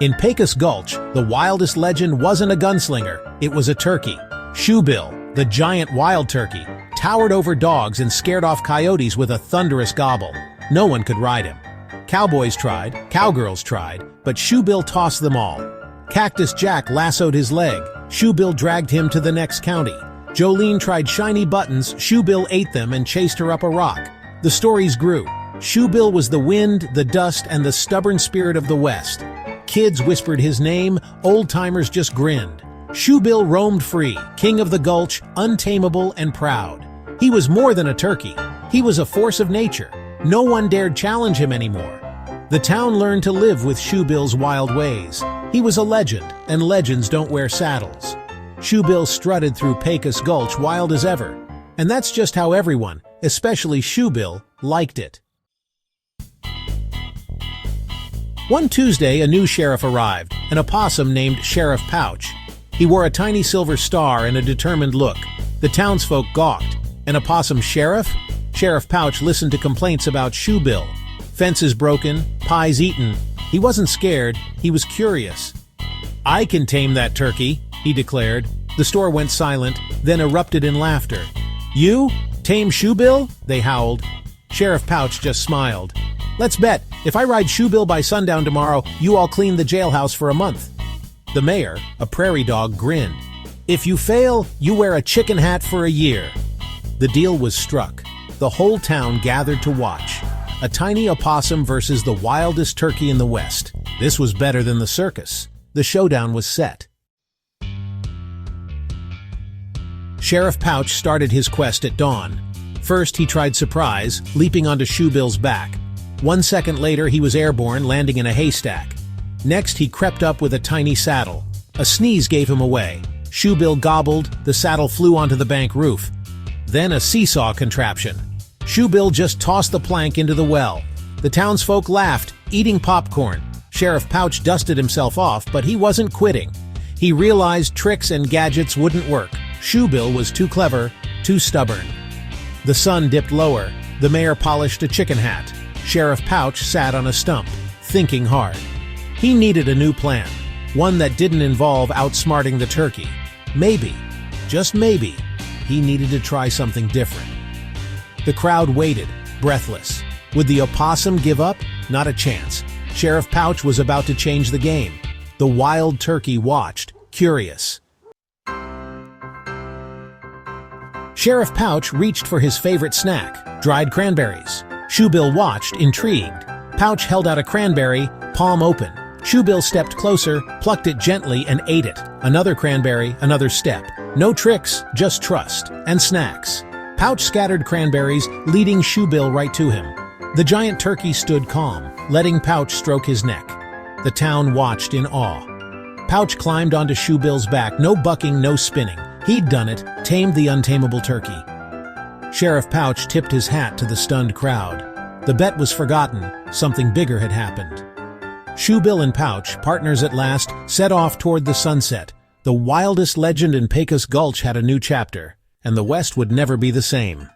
In Pecos Gulch, the wildest legend wasn't a gunslinger, it was a turkey. Shoebill, the giant wild turkey, towered over dogs and scared off coyotes with a thunderous gobble. No one could ride him. Cowboys tried, cowgirls tried, but Shoebill tossed them all. Cactus Jack lassoed his leg. Shoebill dragged him to the next county. Jolene tried shiny buttons. Shoebill ate them and chased her up a rock. The stories grew. Shoebill was the wind, the dust, and the stubborn spirit of the West. Kids whispered his name, old-timers just grinned. Shoebill roamed free, king of the gulch, untamable and proud. He was more than a turkey. He was a force of nature. No one dared challenge him anymore. The town learned to live with Shoebill's wild ways. He was a legend, and legends don't wear saddles. Shoebill strutted through Pecos Gulch wild as ever. And that's just how everyone, especially Shoebill, liked it. One Tuesday, a new sheriff arrived, an opossum named Sheriff Pouch. He wore a tiny silver star and a determined look. The townsfolk gawked. An opossum sheriff? Sheriff Pouch listened to complaints about Shoebill. Fences broken, pies eaten. He wasn't scared, he was curious. "I can tame that turkey," he declared. The store went silent, then erupted in laughter. "You? Tame Shoebill?" they howled. Sheriff Pouch just smiled. "Let's bet, if I ride Shoebill by sundown tomorrow, you all clean the jailhouse for a month." The mayor, a prairie dog, grinned. "If you fail, you wear a chicken hat for a year." The deal was struck. The whole town gathered to watch. A tiny opossum versus the wildest turkey in the West. This was better than the circus. The showdown was set. Sheriff Pouch started his quest at dawn. First, he tried surprise, leaping onto Shoebill's back. 1 second later, he was airborne, landing in a haystack. Next, he crept up with a tiny saddle. A sneeze gave him away. Shoebill gobbled, the saddle flew onto the bank roof. Then a seesaw contraption. Shoebill just tossed the plank into the well. The townsfolk laughed, eating popcorn. Sheriff Pouch dusted himself off, but he wasn't quitting. He realized tricks and gadgets wouldn't work. Shoebill was too clever, too stubborn. The sun dipped lower. The mayor polished a chicken hat. Sheriff Pouch sat on a stump, thinking hard. He needed a new plan, one that didn't involve outsmarting the turkey. Maybe, just maybe, he needed to try something different. The crowd waited, breathless. Would the opossum give up? Not a chance. Sheriff Pouch was about to change the game. The wild turkey watched, curious. Sheriff Pouch reached for his favorite snack, dried cranberries. Shoebill watched, intrigued. Pouch held out a cranberry, palm open. Shoebill stepped closer, plucked it gently, and ate it. Another cranberry, another step. No tricks, just trust. And snacks. Pouch scattered cranberries, leading Shoebill right to him. The giant turkey stood calm, letting Pouch stroke his neck. The town watched in awe. Pouch climbed onto Shoebill's back, no bucking, no spinning. He'd done it, tamed the untamable turkey. Sheriff Pouch tipped his hat to the stunned crowd. The bet was forgotten, something bigger had happened. Shoebill and Pouch, partners at last, set off toward the sunset. The wildest legend in Pecos Gulch had a new chapter, and the West would never be the same.